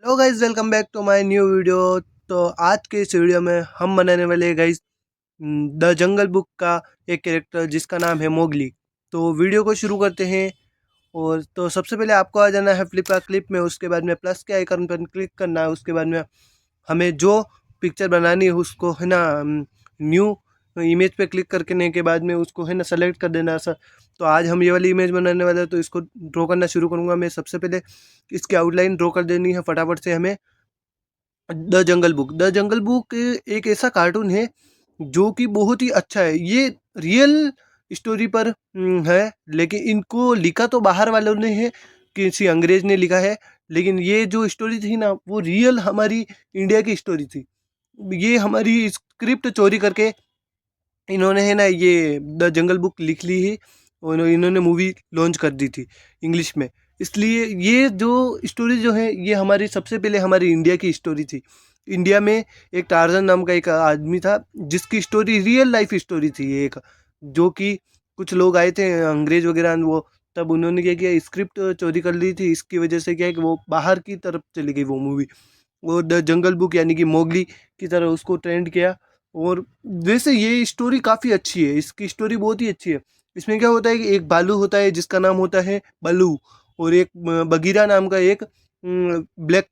Hello guys, welcome back to my new video. तो आज के इस वीडियो में हम बनाने वाले हैं गाइज द जंगल बुक का एक कैरेक्टर जिसका नाम है मोगली। तो वीडियो को शुरू करते हैं। और तो सबसे पहले आपको आ जाना है फ्लिपकार्ट क्लिप में, उसके बाद में प्लस के आइकन पर क्लिक करना है। उसके बाद में हमें जो पिक्चर बनानी है उसको है ना न्यू इमेज पे क्लिक करने के बाद में उसको है ना सेलेक्ट कर देना सर। तो आज हम ये वाली इमेज बनाने वाले हैं, तो इसको ड्रॉ करना शुरू करूँगा मैं। सबसे पहले इसकी आउटलाइन ड्रॉ कर देनी है फटाफट से हमें। द जंगल बुक एक ऐसा कार्टून है जो कि बहुत ही अच्छा है। ये रियल स्टोरी पर है, लेकिन इनको लिखा तो बाहर वालों ने है, किसी अंग्रेज ने लिखा है। लेकिन ये जो स्टोरी थी ना, वो रियल हमारी इंडिया की स्टोरी थी। ये हमारी स्क्रिप्ट चोरी करके इन्होंने है ना ये द जंगल बुक लिख ली है, और इन्होंने मूवी लॉन्च कर दी थी इंग्लिश में। इसलिए ये जो स्टोरी जो है ये हमारी सबसे पहले हमारी इंडिया की स्टोरी थी। इंडिया में एक टार्जन नाम का एक आदमी था जिसकी स्टोरी रियल लाइफ स्टोरी थी एक, जो कि कुछ लोग आए थे अंग्रेज वगैरह, वो तब उन्होंने क्या किया, स्क्रिप्ट चोरी कर ली थी। इसकी वजह से क्या है कि वो बाहर की तरफ चली गई वो मूवी। वो द जंगल बुक यानी कि मोगली की तरह उसको ट्रेंड किया। और वैसे ये स्टोरी काफ़ी अच्छी है, इसकी स्टोरी बहुत ही अच्छी है। इसमें क्या होता है कि एक भालू होता है जिसका नाम होता है बल्लू, और एक बगीरा नाम का एक ब्लैक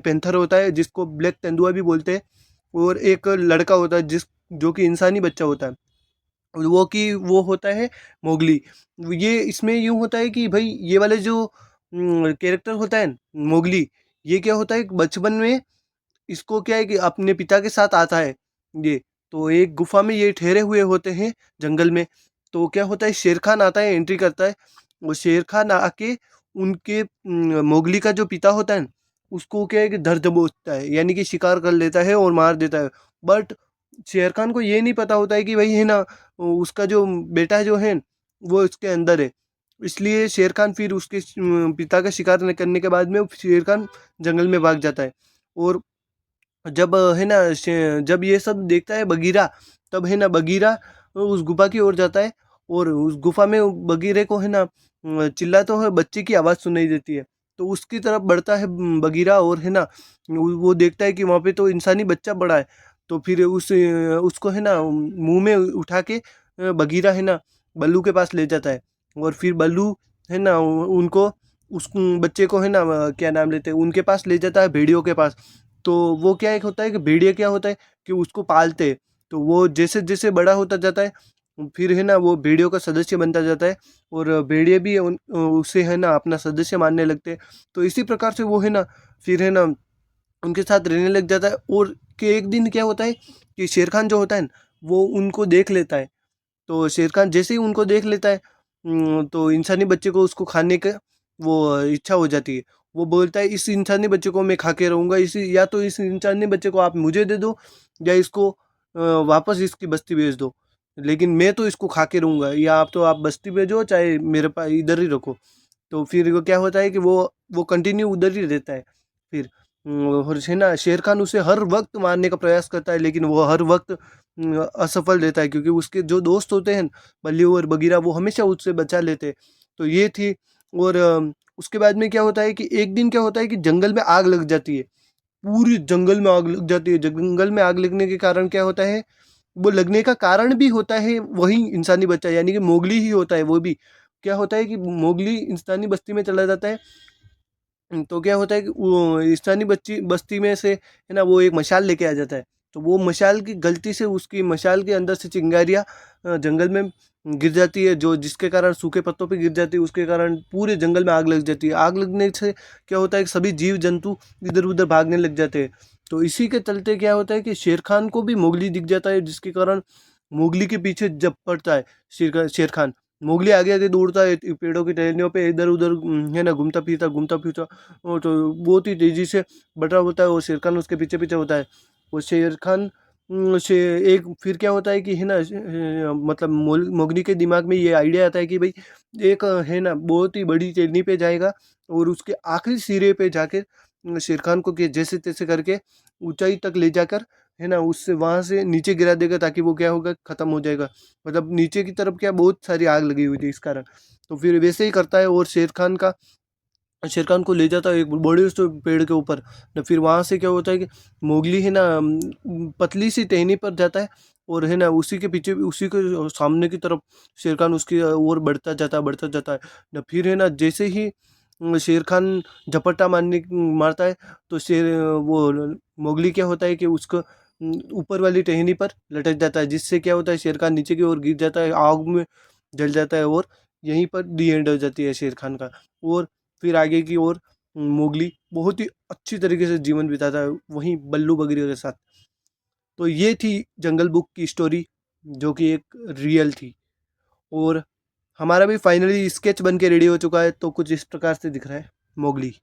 पैंथर होता है जिसको ब्लैक तेंदुआ भी बोलते हैं। और एक लड़का होता है जो कि इंसानी बच्चा होता है, वो होता है मोगली। ये इसमें यूँ होता है कि भाई ये वाले जो कैरेक्टर होता है मोगली, ये क्या होता है कि बचपन में इसको क्या है कि अपने पिता के साथ आता है ये। तो एक गुफा में ये ठहरे हुए होते हैं जंगल में। तो क्या होता है, शेर खान आता है, एंट्री करता है। वो शेर खान आके उनके मोगली का जो पिता होता है उसको क्या है कि धर दबोचता है, यानी कि शिकार कर लेता है और मार देता है। बट शेर खान को ये नहीं पता होता है कि भाई है ना उसका जो बेटा जो है वो इसके अंदर है। इसलिए शेर खान फिर उसके पिता का शिकार न करने के बाद में शेर खान जंगल में भाग जाता है। और जब है ना जब ये सब देखता है बगीरा, तब है ना बगीरा उस गुफा की ओर जाता है। और उस गुफा में बगीरे को है ना चिल्लाते हुए बच्चे की आवाज़ सुनाई देती है। तो उसकी तरफ बढ़ता है बगीरा, और है ना वो देखता है कि वहाँ पे तो इंसानी बच्चा पड़ा है। तो फिर उसको है ना मुंह में उठा के बगीरा है ना बल्लू के पास ले जाता है। और फिर बल्लू है ना उनको उस बच्चे को है ना क्या नाम लेते हैं उनके पास ले जाता है, भेड़ियों के पास। तो वो क्या एक होता है कि भेड़िया क्या होता है कि उसको पालते हैं। तो वो जैसे जैसे बड़ा होता जाता है फिर है ना वो भेड़ियों का सदस्य बनता जाता है। और भेड़िए भी उसे है ना अपना सदस्य मानने लगते हैं। तो इसी प्रकार से वो है ना फिर है ना उनके साथ रहने लग जाता है। और कि एक दिन क्या होता है कि शेर खान जो होता है वो उनको देख लेता है। तो शेर खान जैसे ही उनको देख लेता है तो इंसानी बच्चे को उसको खाने का वो इच्छा हो जाती है। वो बोलता है इस इंसानी बच्चे को मैं खा के रहूँगा, इसी या तो इस इंसानी बच्चे को आप मुझे दे दो, या इसको वापस इसकी बस्ती भेज दो। लेकिन मैं तो इसको खा के रहूँगा, या आप तो आप बस्ती भेजो चाहे मेरे पास इधर ही रखो। तो फिर वो क्या होता है कि वो कंटिन्यू उधर ही रहता है। फिर और है ना शेर खान उसे हर वक्त मारने का प्रयास करता है, लेकिन वो हर वक्त असफल रहता है, क्योंकि उसके जो दोस्त होते हैं बल्ली और बगीरा वो हमेशा उससे बचा लेते हैं। तो ये थी। और उसके बाद में क्या होता है कि एक दिन क्या होता है कि जंगल में आग लग जाती है। पूरी जंगल में आग लग जाती है। जंगल में आग लगने के कारण क्या होता है, वो लगने का कारण भी होता है वही इंसानी बच्चा, यानी कि मोगली ही होता है वो भी। क्या होता है कि मोगली इंसानी बस्ती में चला जाता है। तो क्या होता है कि वो स्थानीय बच्ची बस्ती में से है ना वो एक मशाल लेके आ जाता है। तो वो मशाल की गलती से उसकी मशाल के अंदर से चिंगारियाँ जंगल में गिर जाती है, जो जिसके कारण सूखे पत्तों पे गिर जाती है। उसके कारण पूरे जंगल में आग लग जाती है। आग लगने से क्या होता है कि सभी जीव जंतु इधर उधर भागने लग जाते हैं। तो इसी के चलते क्या होता है कि शेर खान को भी मोगली दिख जाता है, जिसके कारण मोगली के पीछे जब पड़ता है शेर खान। मोगली आगे आगे दौड़ता है पेड़ों की टहनियों पे, इधर उधर है ना घूमता फिरता। तो बहुत ही तेजी से बढ़ रहा होता है, और शेर खान उसके पीछे पीछे होता है। वो शेर खान से एक फिर क्या होता है कि है ना मतलब मोगली के दिमाग में ये आइडिया आता है कि भाई एक है ना बहुत ही बड़ी टहनी पे जाएगा, और उसके आखिरी सिरे पे जाकर शेर खान को जैसे तैसे करके ऊंचाई तक ले जाकर है ना उससे वहां से नीचे गिरा देगा, ताकि वो क्या होगा खत्म हो जाएगा। मतलब नीचे की तरफ क्या बहुत सारी आग लगी हुई थी इस कारण। तो फिर वैसे ही करता है, और शेर खान का शेर खान को ले जाता है एक बड़े से पेड़ के ऊपर। न फिर वहाँ से क्या होता है कि मोगली है ना पतली सी टहनी पर जाता है, और है ना उसी के पीछे उसी के सामने की तरफ शेर खान उसकी ओर बढ़ता जाता है। न फिर है ना जैसे ही शेर खान झपट्टा मारता है, तो वो मोगली क्या होता है कि उसको ऊपर वाली टहनी पर लटक जाता है, जिससे क्या होता है शेर खान नीचे की ओर गिर जाता है, आग में जल जाता है, और यहीं पर दी एंड हो जाती है शेर खान का। और फिर आगे की ओर मोगली बहुत ही अच्छी तरीके से जीवन बिताता है वहीं बल्लू बगरी के साथ। तो ये थी जंगल बुक की स्टोरी, जो कि एक रियल थी। और हमारा भी फाइनली स्केच बन के रेडी हो चुका है, तो कुछ इस प्रकार से दिख रहा है मोगली।